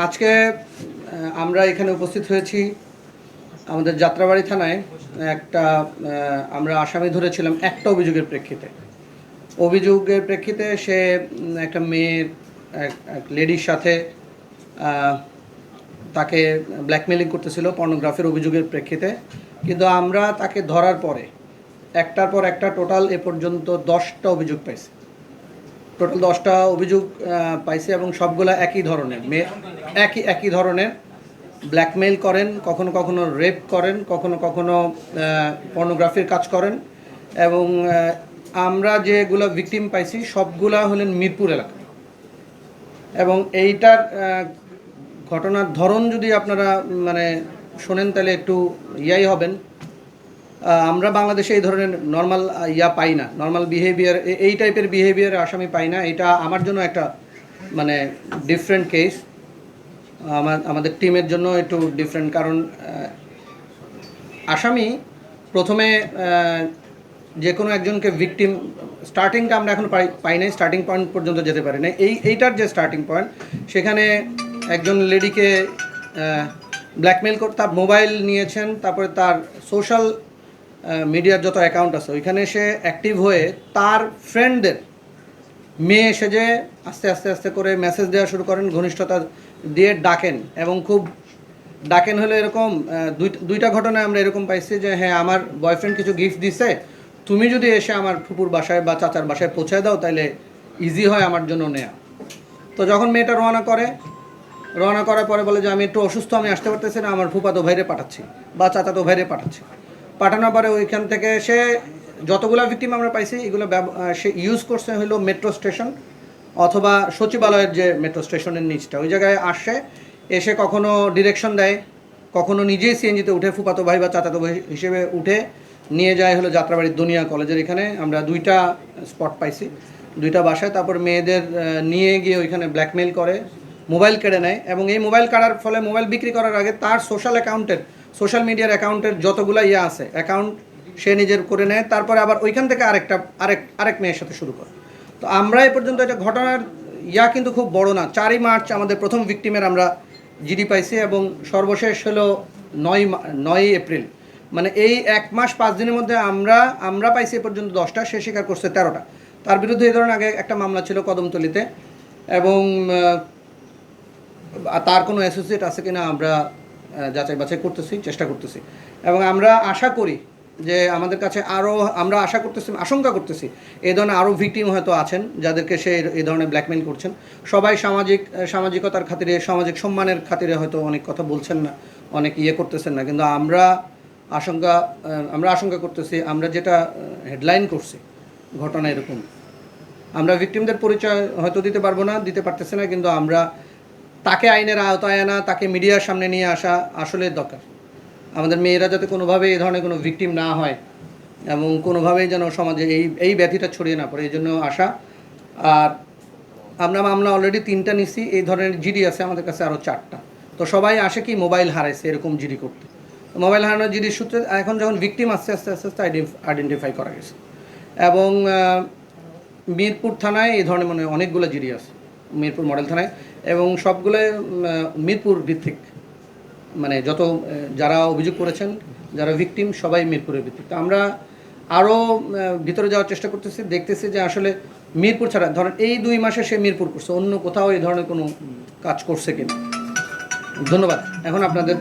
আজকে আমরা এখানে উপস্থিত হয়েছি আমাদের যাত্রাবাড়ি থানায় একটা আমরা আসামি ধরেছিলাম একটা অভিযোগের প্রেক্ষিতে সে একটা মেয়ের এক লেডির সাথে তাকে ব্ল্যাকমেলিং করতেছিল পর্নোগ্রাফির অভিযোগের প্রেক্ষিতে। কিন্তু আমরা তাকে ধরার পরে একটার পর একটা টোটাল এ পর্যন্ত 10টা অভিযোগ পাইছি। টোটাল 10টা অভিযোগ পাইছে এবং সবগুলো একই ধরনের একই ধরনের ব্ল্যাকমেইল করেন, কখনো কখনো রেপ করেন, কখনো কখনো পর্নোগ্রাফির কাজ করেন। এবং আমরা যেগুলো ভিকটিম পাইছি সবগুলা হলেন মিরপুর এলাকা। এবং এইটার ঘটনার ধরন যদি আপনারা শোনেন তাহলে একটু ইয়াই হবেন। আমরা বাংলাদেশে এই ধরনের নর্মাল পাই না, নর্মাল বিহেভিয়ার, এই টাইপের বিহেভিয়ার আসামি পাই না। এটা আমার জন্য একটা ডিফারেন্ট কেস, আমাদের টিমের জন্য একটু ডিফারেন্ট। কারণ আসামি প্রথমে যে কোনো একজনকে ভিকটিম, স্টার্টিংটা আমরা এখন পাই নাই, স্টার্টিং পয়েন্ট পর্যন্ত যেতে পারি না। এইটার যে স্টার্টিং পয়েন্ট, সেখানে একজন লেডিকে ব্ল্যাকমেল করে তার মোবাইল নিয়েছেন, তারপরে তার সোশ্যাল মিডিয়ার যত অ্যাকাউন্ট আছে ওইখানে সে অ্যাক্টিভ হয়ে তার ফ্রেন্ডদের মেয়ে এসে যে আস্তে আস্তে আস্তে করে মেসেজ দেওয়া শুরু করেন, ঘনিষ্ঠতা দিয়ে ডাকেন। এবং খুব ডাকেন হলে এরকম দুইটা ঘটনায় আমরা এরকম পাইছি যে হ্যাঁ, আমার বয়ফ্রেন্ড কিছু গিফট দিছে, তুমি যদি এসে আমার ফুপুর বাসায় বা চাচার বাসায় পৌঁছায় দাও তাহলে ইজি হয় আমার জন্য নেয়া। তো যখন মেয়েটা রওনা করার পরে বলে যে আমি একটু অসুস্থ, আমি আসতে পারতেছি না, আমার ফুপাতো ভাইরে পাঠাচ্ছি বা চাচাতো ভাইরে পাঠাচ্ছি। পাঠানোর পরে ওইখান থেকে সে যতগুলো ভিকটিম আমরা পাইছি এগুলো সে ইউজ করছে হলো মেট্রো স্টেশন অথবা সচিবালয়ের যে মেট্রো স্টেশনের নিচটা, ওই জায়গায় এসে কখনো ডিরেকশন দেয়, কখনো নিজেই সিএনজিতে উঠে ফুপাতো ভাই বা চাচাতো ভাই হিসেবে উঠে নিয়ে যায় হলো যাত্রাবাড়ির দুনিয়া কলেজের এখানে। আমরা 2টা স্পট পাইছি, 2টা বাসায়। তারপর মেয়েদের নিয়ে গিয়ে ওইখানে ব্ল্যাকমেইল করে, মোবাইল কেড়ে নেয়। এবং এই মোবাইল কাড়ার ফলে মোবাইল বিক্রি করার আগে তার সোশ্যাল মিডিয়ার অ্যাকাউন্টের যতগুলো আছে অ্যাকাউন্ট সে নিজের করে নেয়। তারপরে আবার ওইখান থেকে আরেক মেয়ের সাথে শুরু করে। তো আমরা এ পর্যন্ত এটা ঘটনার কিন্তু খুব বড় না। 4ই মার্চ আমাদের প্রথম ভিকটিমের আমরা জিডি পাইছি এবং সর্বশেষ হলো 9ই এপ্রিল। এই 1 মাস 5 দিনের মধ্যে আমরা পাইছি এ পর্যন্ত 10টা, সে স্বীকার করছে 13টা। তার বিরুদ্ধে এই ধরনের আগে একটা মামলা ছিল কদমতলীতে। এবং তার কোনো অ্যাসোসিয়েট আছে কিনা আমরা যাচাই বাছাই করতেছি, চেষ্টা করতেছি। এবং আমরা আশা করি যে আমাদের কাছে আমরা আশঙ্কা করতেছি এই ধরনের আরও ভিকটিম হয়তো আছেন যাদেরকে সে এই ধরনের ব্ল্যাকমেইল করছেন। সবাই সামাজিকতার খাতিরে, সামাজিক সম্মানের খাতিরে হয়তো অনেক কথা বলছেন না, অনেক করতেছেন না। কিন্তু আমরা আশঙ্কা করতেছি, আমরা যেটা হেডলাইন করছি ঘটনা এরকম। আমরা ভিকটিমদের পরিচয় হয়তো দিতে পারতেছি না, কিন্তু আমরা তাকে আইনের আওতায় আনা, তাকে মিডিয়ার সামনে নিয়ে আসা আসলে দরকার। আমাদের মেয়েরা যাতে কোনোভাবে এই ধরনের কোনো ভিকটিম না হয় এবং কোনোভাবেই যেন সমাজে এই ব্যাধিটা ছড়িয়ে না পড়ে, এই জন্য আসা। আর আমরা মামলা অলরেডি 3টা নিছি, এই ধরনের জিডি আছে আমাদের কাছে আরও 4টা। তো সবাই আসে কি মোবাইল হারাইছে এরকম জিডি করতে। মোবাইল হারানোর জিডির সূত্রে এখন যখন ভিকটিম আস্তে আস্তে আইডেন্টিফাই করা গেছে। এবং মিরপুর থানায় এই ধরনের অনেকগুলো জিডি আছে, মিরপুর মডেল থানায়। এবং সবগুলো মিরপুর ভিত্তিক, যত যারা অভিযোগ করেছেন, যারা ভিকটিম, সবাই মিরপুরের ভিত্তিক। তো আমরা আরও ভিতরে যাওয়ার চেষ্টা করতেছি, দেখতেছি যে আসলে মিরপুর ছাড়া ধরেন এই 2 মাসে সে মিরপুর করছে, অন্য কোথাও এই ধরনের কোনো কাজ করছে কিনা। ধন্যবাদ। এখন আপনাদের